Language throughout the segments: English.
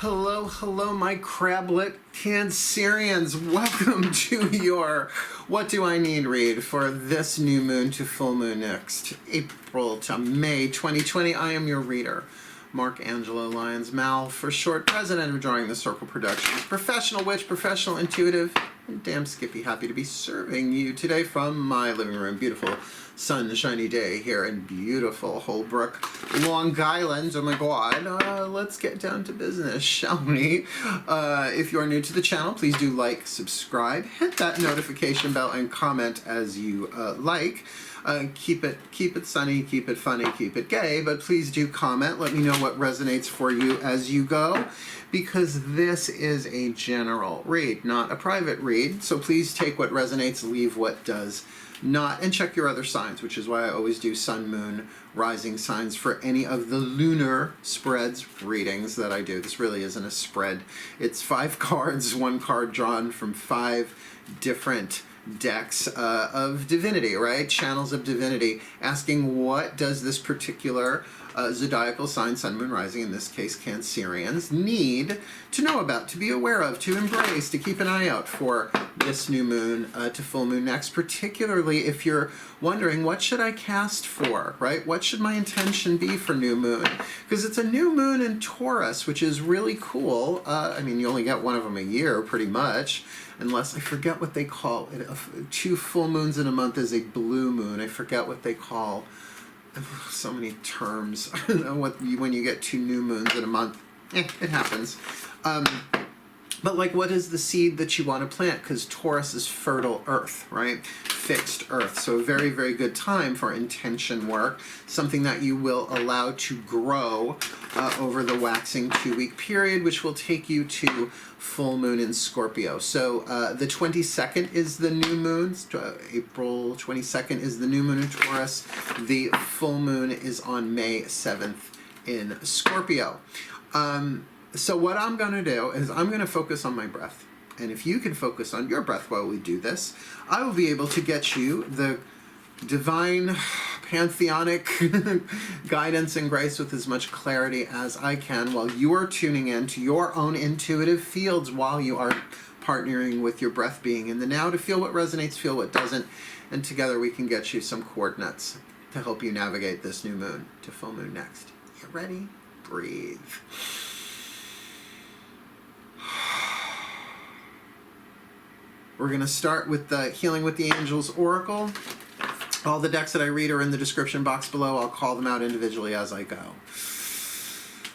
Hello, hello, my crablet Cancerians. Welcome to your What Do I Need read for this new moon to full moon next April to May 2020. I am your reader, Mark Angelo Lyons, Mal for short, president of Drawing the Circle Productions, professional witch, professional intuitive, and damn skippy happy to be serving you today from my living room. Beautiful sunshiny day here in beautiful Holbrook, Long Island. Oh my god, let's get down to business, shall we? If you are new to the channel, please do like, subscribe, hit that notification bell, and comment as you like. Keep it sunny, keep it funny, keep it gay, but please do comment. Let me know what resonates for you as you go, because this is a general read, not a private read. So please take what resonates, leave what does not, and check your other signs, which is why I always do sun, moon, rising signs for any of the lunar spreads readings that I do. This really isn't a spread. It's 5 cards, 1 card drawn from 5 different decks of divinity, right? Channels of divinity, asking what does this particular zodiacal sign, sun, moon, rising, in this case Cancerians, need to know about, to be aware of, to embrace, to keep an eye out for this new moon to full moon next, particularly if you're wondering, what should I cast for, right? What should my intention be for new moon? Because it's a new moon in Taurus, which is really cool. I mean, you only get one of them a year, pretty much, unless I forget what they call it. 2 full moons in a month is a blue moon. I forget what they call. So many terms. When you get 2 new moons in a month, it happens. But like, what is the seed that you want to plant? Because Taurus is fertile earth, right? Fixed earth. So a very, very good time for intention work. Something that you will allow to grow over the waxing 2-week period, which will take you to full moon in Scorpio. So the 22nd is the new moon. April 22nd is the new moon in Taurus. The full moon is on May 7th in Scorpio. So what I'm going to do is I'm going to focus on my breath. And if you can focus on your breath while we do this, I will be able to get you the divine, pantheonic guidance and grace with as much clarity as I can while you are tuning in to your own intuitive fields, while you are partnering with your breath being in the now to feel what resonates, feel what doesn't, and together we can get you some coordinates to help you navigate this new moon to full moon next. You ready? Breathe. We're going to start with the Healing with the Angels Oracle. All the decks that I read are in the description box below. I'll call them out individually as I go.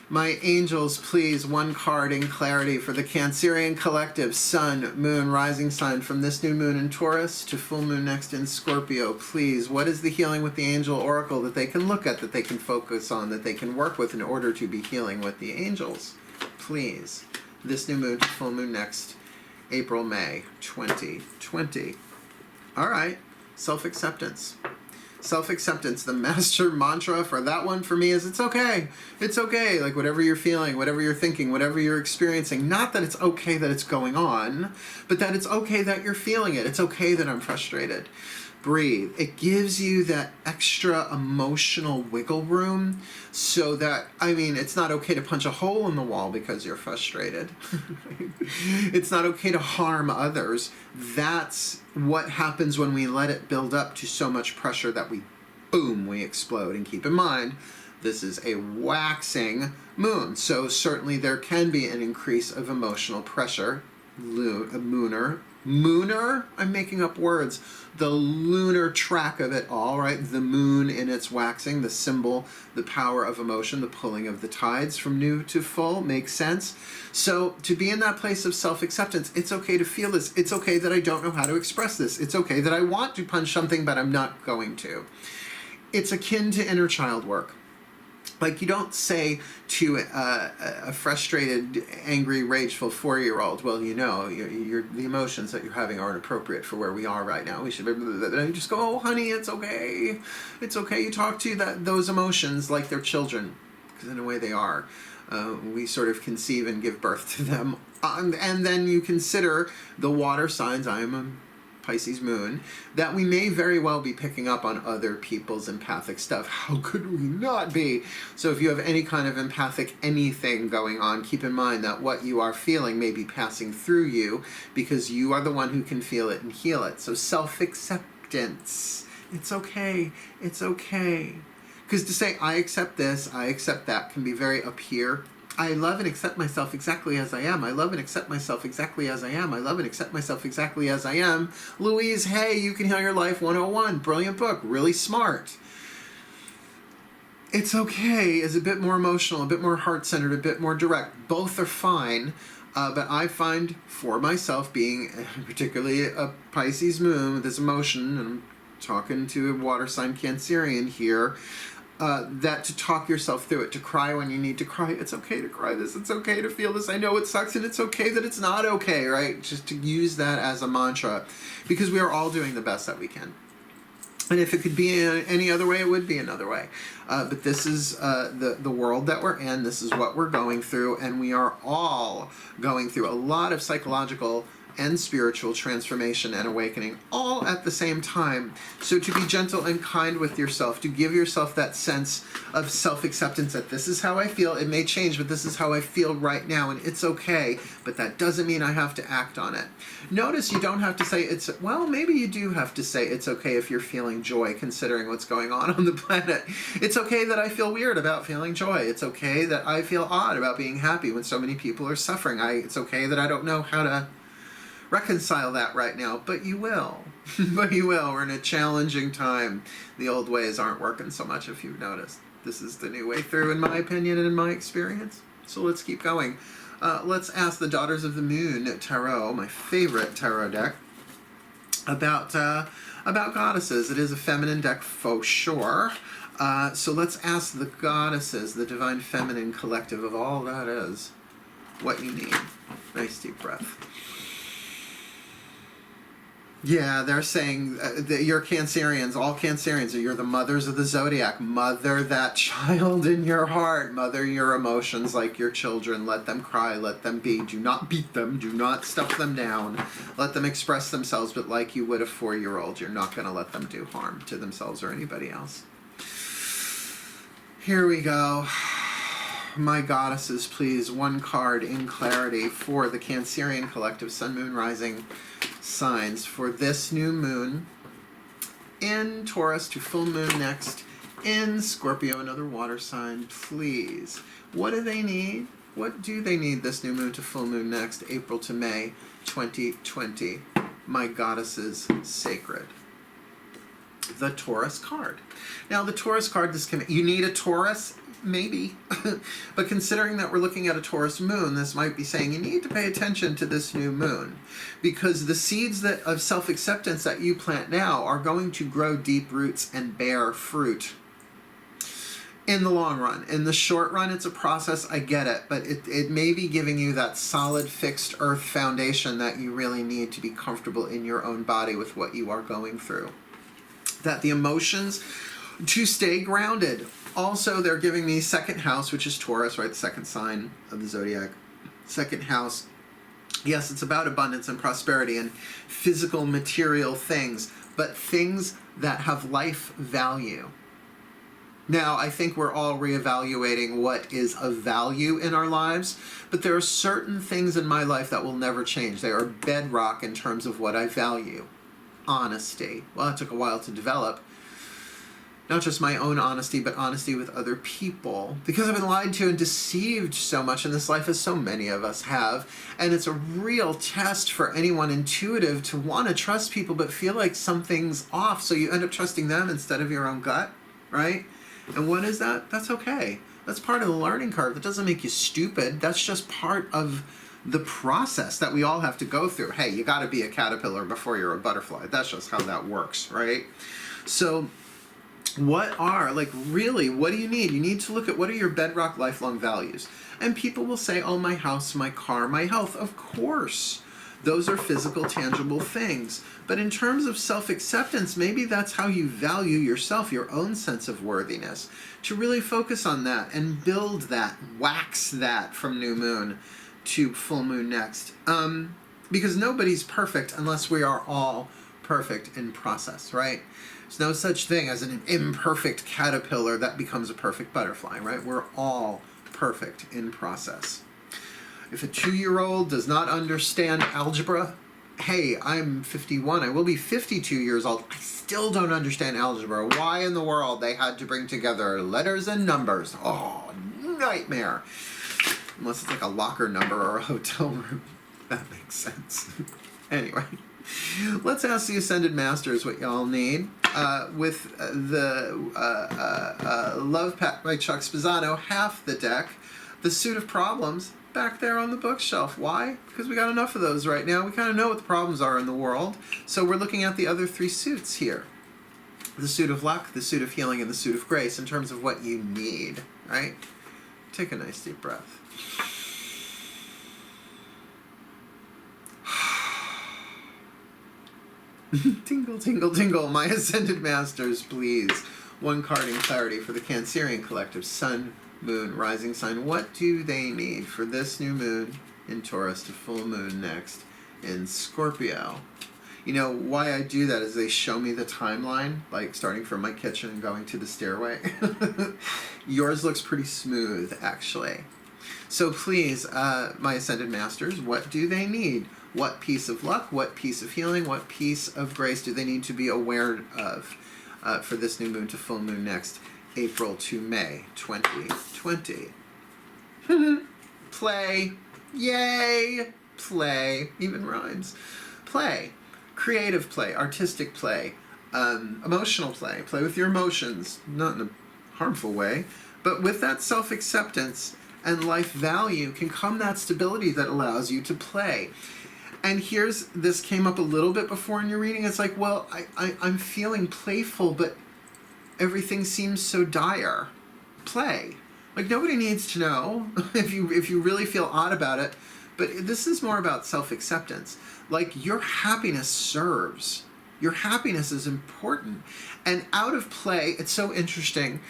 My angels, please, 1 card in clarity for the Cancerian collective, sun, moon, rising sign, from this new moon in Taurus to full moon next in Scorpio. Please, what is the Healing with the Angel Oracle that they can look at, that they can focus on, that they can work with in order to be healing with the angels? Please, this new moon to full moon next April, May 2020. All right, self-acceptance. Self-acceptance, the master mantra for that one for me is it's okay. It's okay, like whatever you're feeling, whatever you're thinking, whatever you're experiencing. Not that it's okay that it's going on, but that it's okay that you're feeling it. It's okay that I'm frustrated. Breathe. It gives you that extra emotional wiggle room so that, I mean, it's not okay to punch a hole in the wall because you're frustrated. It's not okay to harm others. That's what happens when we let it build up to so much pressure that we explode. And keep in mind, this is a waxing moon, so certainly there can be an increase of emotional pressure. Mooner? I'm making up words. The lunar track of it all, right? The moon in its waxing, the symbol, the power of emotion, the pulling of the tides from new to full, makes sense. So to be in that place of self-acceptance, it's okay to feel this. It's okay that I don't know how to express this. It's okay that I want to punch something, but I'm not going to. It's akin to inner child work. Like, you don't say to a frustrated, angry, rageful 4-year-old, well, you know, the emotions that you're having aren't appropriate for where we are right now. We should be, and you just go, oh, honey, it's okay. It's okay. You talk to those emotions like they're children, because in a way they are. We sort of conceive and give birth to them. And then you consider the water signs. I am a Pisces moon, that we may very well be picking up on other people's empathic stuff. How could we not be? So if you have any kind of empathic anything going on, keep in mind that what you are feeling may be passing through you, because you are the one who can feel it and heal it. So self-acceptance. It's okay. It's okay. Because to say, I accept this, I accept that, can be very up here. I love and accept myself exactly as I am. I love and accept myself exactly as I am. I love and accept myself exactly as I am. Louise Hay, You Can Heal Your Life 101. Brilliant book. Really smart. It's okay is a bit more emotional, a bit more heart-centered, a bit more direct. Both are fine. But I find for myself, being particularly a Pisces moon with this emotion, and I'm talking to a water sign Cancerian here, that to talk yourself through it, to cry when you need to cry. It's okay to cry this. It's okay to feel this. I know it sucks, and it's okay that it's not okay, right? Just to use that as a mantra, because we are all doing the best that we can. And if it could be any other way, it would be another way. But this is the world that we're in. This is what we're going through, and we are all going through a lot of psychological and spiritual transformation and awakening all at the same time. So to be gentle and kind with yourself, to give yourself that sense of self-acceptance that this is how I feel. It may change, but this is how I feel right now, and it's okay, but that doesn't mean I have to act on it. Notice you don't have to say it's, well, maybe you do have to say it's okay if you're feeling joy, considering what's going on the planet. It's okay that I feel weird about feeling joy. It's okay that I feel odd about being happy when so many people are suffering. It's okay that I don't know how to reconcile that right now, but you will. But you will. We're in a challenging time. The old ways aren't working so much, if you've noticed. This is the new way through, in my opinion and in my experience. So let's keep going. Let's ask the Daughters of the Moon Tarot, my favorite tarot deck, about goddesses. It is a feminine deck for sure. So let's ask the goddesses, the divine feminine collective of all that is, what you need. Nice deep breath. Yeah, they're saying that you're Cancerians, all Cancerians, you're the mothers of the zodiac. Mother that child in your heart. Mother your emotions like your children. Let them cry, let them be. Do not beat them, do not stuff them down. Let them express themselves, but like you would a 4-year-old, you're not going to let them do harm to themselves or anybody else. Here we go. My goddesses, please, one card in clarity for the Cancerian collective, Sun, Moon, Rising signs for this new moon in Taurus to full moon next in Scorpio, another water sign, please. What do they need? What do they need this new moon to full moon next, April to May 2020? My goddesses sacred. The Taurus card. Now the Taurus card, you need a Taurus? Maybe. But considering that we're looking at a Taurus moon, this might be saying you need to pay attention to this new moon, because the seeds of self-acceptance that you plant now are going to grow deep roots and bear fruit in the long run. In the short run, it's a process, I get it, but it may be giving you that solid, fixed earth foundation that you really need to be comfortable in your own body with what you are going through. That the emotions, to stay grounded. Also, they're giving me second house, which is Taurus, right? The second sign of the zodiac. Second house. Yes, it's about abundance and prosperity and physical, material things, but things that have life value. Now, I think we're all reevaluating what is of value in our lives, but there are certain things in my life that will never change. They are bedrock in terms of what I value. Honesty. Well, it took a while to develop. Not just my own honesty, but honesty with other people. Because I've been lied to and deceived so much in this life, as so many of us have. And it's a real test for anyone intuitive to want to trust people, but feel like something's off. So you end up trusting them instead of your own gut, right? And what is that? That's okay. That's part of the learning curve. That doesn't make you stupid. That's just part of the process that we all have to go through. Hey, you got to be a caterpillar before you're a butterfly. That's just how that works, right? So what do you need? You need to look at what are your bedrock lifelong values. And people will say, oh, my house, my car, my health. Of course. Those are physical, tangible things. But in terms of self-acceptance, maybe that's how you value yourself, your own sense of worthiness. To really focus on that and build that, wax that from new moon to full moon next. Because nobody's perfect unless we are all perfect in process, right? There's no such thing as an imperfect caterpillar that becomes a perfect butterfly, right? We're all perfect in process. If a 2-year-old does not understand algebra, hey, I'm 51, I will be 52 years old, I still don't understand algebra. Why in the world they had to bring together letters and numbers? Oh, nightmare. Unless it's like a locker number or a hotel room. That makes sense. Anyway, let's ask the Ascended Masters what y'all need. With the Love Pack by Chuck Spezzano, half the deck, the Suit of Problems, back there on the bookshelf. Why? Because we got enough of those right now. We kind of know what the problems are in the world. So we're looking at the other 3 suits here. The Suit of Luck, the Suit of Healing, and the Suit of Grace in terms of what you need, right? Take a nice deep breath. Tingle, tingle, tingle. My Ascended Masters, please. 1 card in clarity for the Cancerian Collective. Sun, Moon, Rising Sign. What do they need for this new moon in Taurus to full moon next in Scorpio? You know, why I do that is they show me the timeline, like starting from my kitchen and going to the stairway. Yours looks pretty smooth, actually. So please, my Ascended Masters, what do they need? What piece of luck, what piece of healing, what piece of grace do they need to be aware of for this new moon to full moon next April to May 2020? Play. Yay! Play. Even rhymes. Play. Creative play, artistic play, emotional play. Play with your emotions, not in a harmful way, but with that self-acceptance and life value can come that stability that allows you to play. And this came up a little bit before in your reading. It's like, well, I'm feeling playful, but everything seems so dire. Play. Like, nobody needs to know if you really feel odd about it. But this is more about self-acceptance. Like, your happiness serves. Your happiness is important. And out of play, it's so interesting.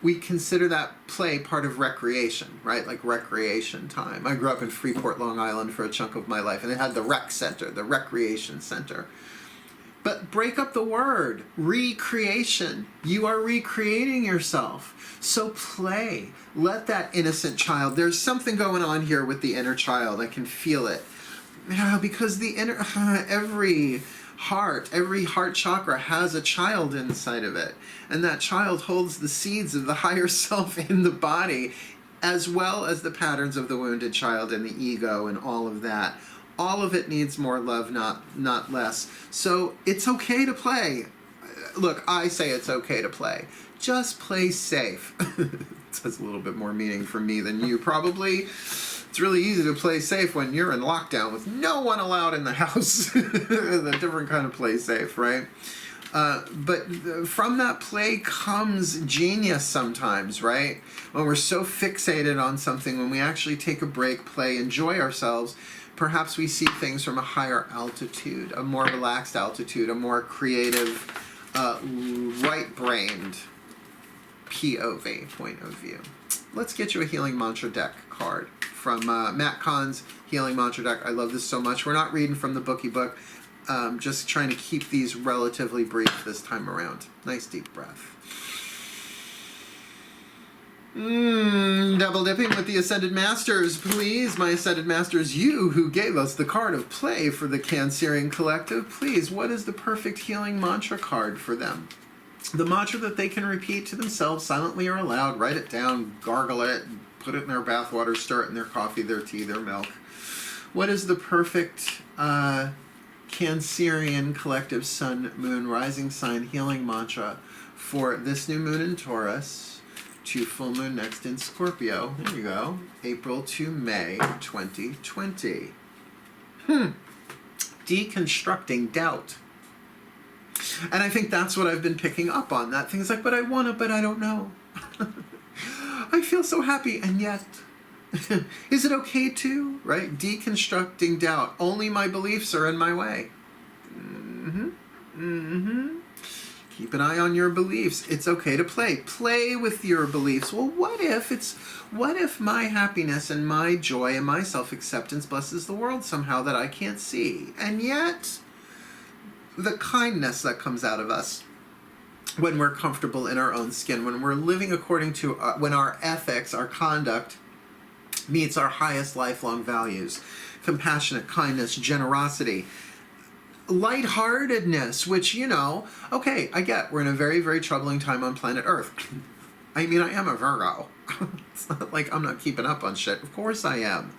We consider that play part of recreation, right? Like recreation time. I grew up in Freeport, Long Island for a chunk of my life, and it had the rec center, the recreation center. But break up the word. Recreation. You are recreating yourself. So play. Let that innocent child, there's something going on here with the inner child. I can feel it. Yeah, because the inner, every heart chakra has a child inside of it. And that child holds the seeds of the higher self in the body, as well as the patterns of the wounded child and the ego and all of that. All of it needs more love, not less. So it's okay to play. Look, I say it's okay to play. Just play safe. It has a little bit more meaning for me than you, probably. It's really easy to play safe when you're in lockdown with no one allowed in the house. A different kind of play safe, right? But from that play comes genius sometimes, right? When we're so fixated on something, when we actually take a break, play, enjoy ourselves, perhaps we see things from a higher altitude, a more relaxed altitude, a more creative, right-brained POV, point of view. Let's get you a healing mantra deck card from Matt Kahn's healing mantra deck. I love this so much. We're not reading from the bookie book. Just trying to keep these relatively brief this time around. Nice deep breath. Double dipping with the Ascended Masters, please. My Ascended Masters, you who gave us the card of play for the Cancerian Collective, please, what is the perfect healing mantra card for them? The mantra that they can repeat to themselves silently or aloud, write it down, gargle it, put it in their bathwater, stir it in their coffee, their tea, their milk. What is the perfect Cancerian Collective Sun, Moon, Rising Sign healing mantra for this new moon in Taurus to full moon next in Scorpio? There you go. April to May 2020. Deconstructing doubt. And I think that's what I've been picking up on. That thing's like, but I want to, but I don't know. I feel so happy, and yet... Is it okay to, right? Deconstructing doubt. Only my beliefs are in my way. Keep an eye on your beliefs. It's okay to play. Play with your beliefs. Well, what if my happiness and my joy and my self-acceptance blesses the world somehow that I can't see? And yet, the kindness that comes out of us when we're comfortable in our own skin, when we're living according to, when our ethics, our conduct meets our highest lifelong values. Compassionate, kindness, generosity, lightheartedness, which, you know, okay, I get, we're in a very, very troubling time on planet Earth. I mean, I am a Virgo. It's not like I'm not keeping up on shit. Of course I am.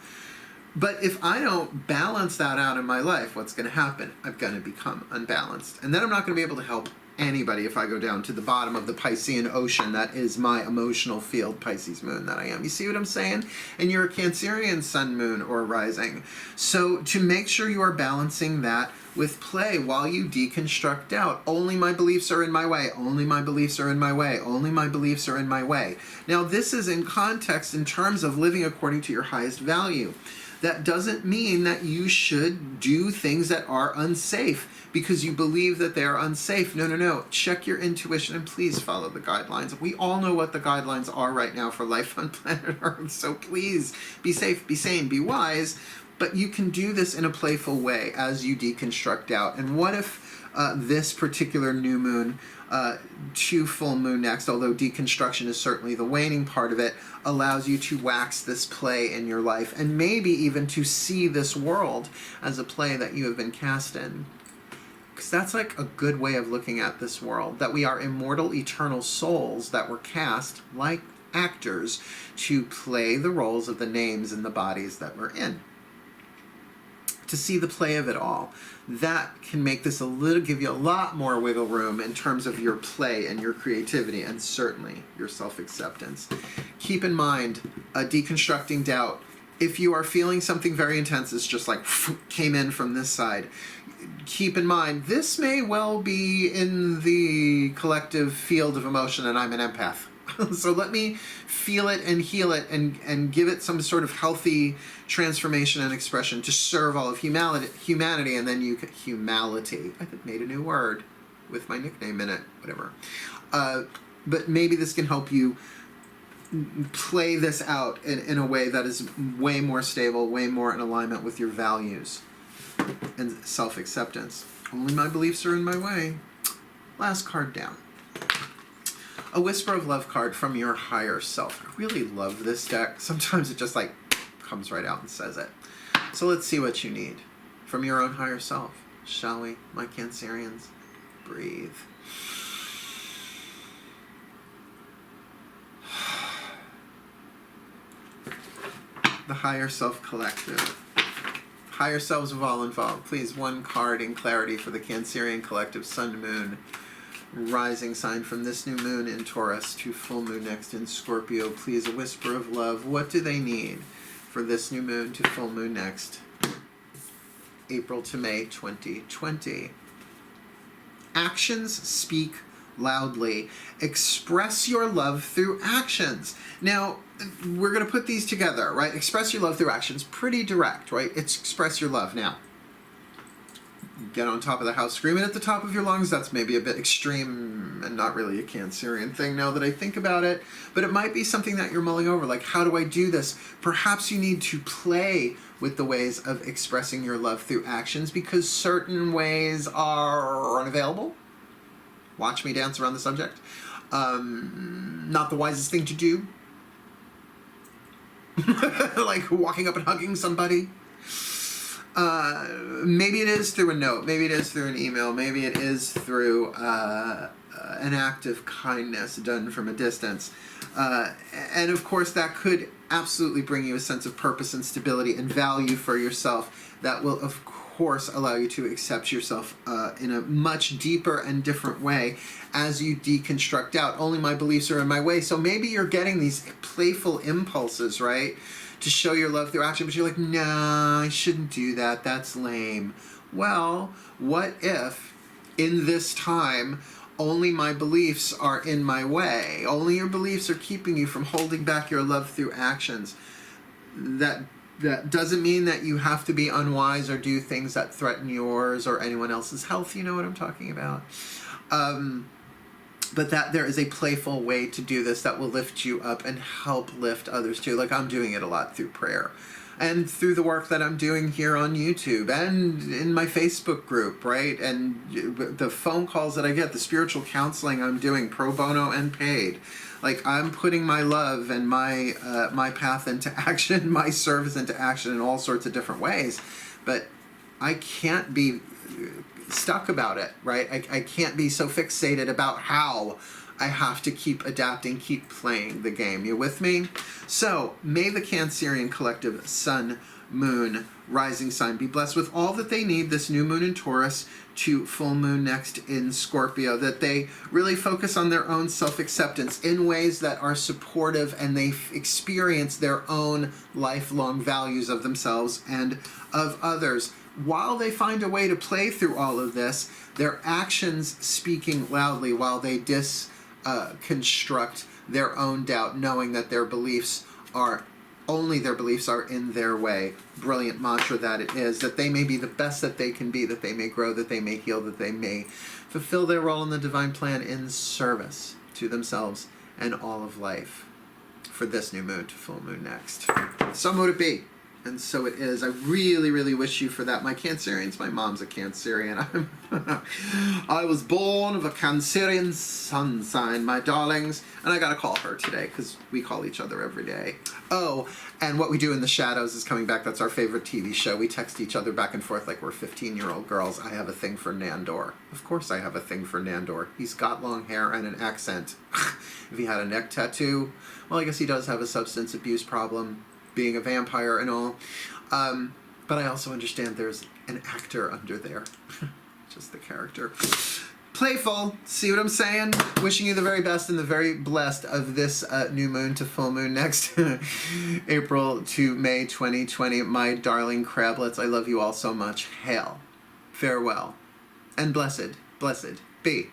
But if I don't balance that out in my life, what's going to happen? I'm going to become unbalanced. And then I'm not going to be able to help anybody if I go down to the bottom of the Piscean ocean that is my emotional field, Pisces moon that I am. You see what I'm saying? And you're a Cancerian sun, moon, or rising. So to make sure you are balancing that with play while you deconstruct doubt. Only my beliefs are in my way. Only my beliefs are in my way. Only my beliefs are in my way. Now this is in context in terms of living according to your highest value. That doesn't mean that you should do things that are unsafe because you believe that they are unsafe. No, no, no. Check your intuition and please follow the guidelines. We all know what the guidelines are right now for life on planet Earth. So please be safe, be sane, be wise. But you can do this in a playful way as you deconstruct doubt. And what if this particular new moon to full moon next, although deconstruction is certainly the waning part of it, allows you to wax this play in your life and maybe even to see this world as a play that you have been cast in. Because that's like a good way of looking at this world, that we are immortal, eternal souls that were cast like actors to play the roles of the names and the bodies that we're in. To see the play of it all. That can make this give you a lot more wiggle room in terms of your play and your creativity and certainly your self-acceptance. Keep in mind, deconstructing doubt. If you are feeling something very intense, it's just like came in from this side. Keep in mind, this may well be in the collective field of emotion and I'm an empath. So let me feel it and heal it and give it some sort of healthy transformation and expression to serve all of humanity, and then you can, humanity. I made a new word with my nickname in it, whatever. But maybe this can help you play this out in a way that is way more stable, way more in alignment with your values and self-acceptance. Only my beliefs are in my way. Last card down. A Whisper of Love card from your higher self. I really love this deck. Sometimes it just like comes right out and says it. So let's see what you need from your own higher self. Shall we, my Cancerians? Breathe. The Higher Self Collective. Higher selves of all involved. Please, one card in clarity for the Cancerian Collective, Sun, Moon, rising sign from this new moon in Taurus to full moon next in Scorpio. Please, a whisper of love. What do they need for this new moon to full moon next? April to May 2020. Actions speak loudly. Express your love through actions. Now, we're going to put these together, right? Express your love through actions. Pretty direct, right? It's express your love. Now, get on top of the house screaming at the top of your lungs. That's maybe a bit extreme and not really a Cancerian thing now that I think about it. But it might be something that you're mulling over. Like, how do I do this? Perhaps you need to play with the ways of expressing your love through actions because certain ways are unavailable. Watch me dance around the subject. Not the wisest thing to do. Like walking up and hugging somebody. Maybe it is through a note. Maybe it is through an email. Maybe it is through an act of kindness done from a distance. And of course, that could absolutely bring you a sense of purpose and stability and value for yourself that will, of course, allow you to accept yourself in a much deeper and different way as you deconstruct doubt. Only my beliefs are in my way. So maybe you're getting these playful impulses, right, to show your love through action, but you're like, nah, I shouldn't do that. That's lame. Well, what if in this time only my beliefs are in my way? Only your beliefs are keeping you from holding back your love through actions. That doesn't mean that you have to be unwise or do things that threaten yours or anyone else's health. You know what I'm talking about. But that there is a playful way to do this that will lift you up and help lift others too. Like I'm doing it a lot through prayer. and through the work that I'm doing here on YouTube and in my Facebook group, right? And the phone calls that I get, the spiritual counseling I'm doing, pro bono and paid. Like, I'm putting my love and my my path into action, my service into action in all sorts of different ways. But I can't be stuck about it, right? I can't be so fixated about how. I have to keep adapting, keep playing the game. You with me? So, may the Cancerian collective sun, moon, rising sign be blessed with all that they need this new moon in Taurus to full moon next in Scorpio, that they really focus on their own self-acceptance in ways that are supportive, and they experience their own lifelong values of themselves and of others. While they find a way to play through all of this, their actions speaking loudly while they construct their own doubt, knowing that their beliefs are only their beliefs are in their way. Brilliant mantra that it is, that they may be the best that they can be, that they may grow, that they may heal, that they may fulfill their role in the divine plan in service to themselves and all of life for this new moon to full moon next. So mote it be. And so it is. I really, really wish you for that. My Cancerians, my mom's a Cancerian. I was born of a Cancerian sun sign, my darlings. And I got to call her today because we call each other every day. Oh, and What We Do in the Shadows is coming back. That's our favorite TV show. We text each other back and forth like we're 15-year-old girls. I have a thing for Nandor. Of course I have a thing for Nandor. He's got long hair and an accent. If he had a neck tattoo, well, I guess he does have a substance abuse problem, being a vampire and all. But I also understand there's an actor under there. Just the character. Playful. See what I'm saying? Wishing you the very best and the very blessed of this new moon to full moon next April to May 2020. My darling crablets, I love you all so much. Hail. Farewell. And blessed, blessed be.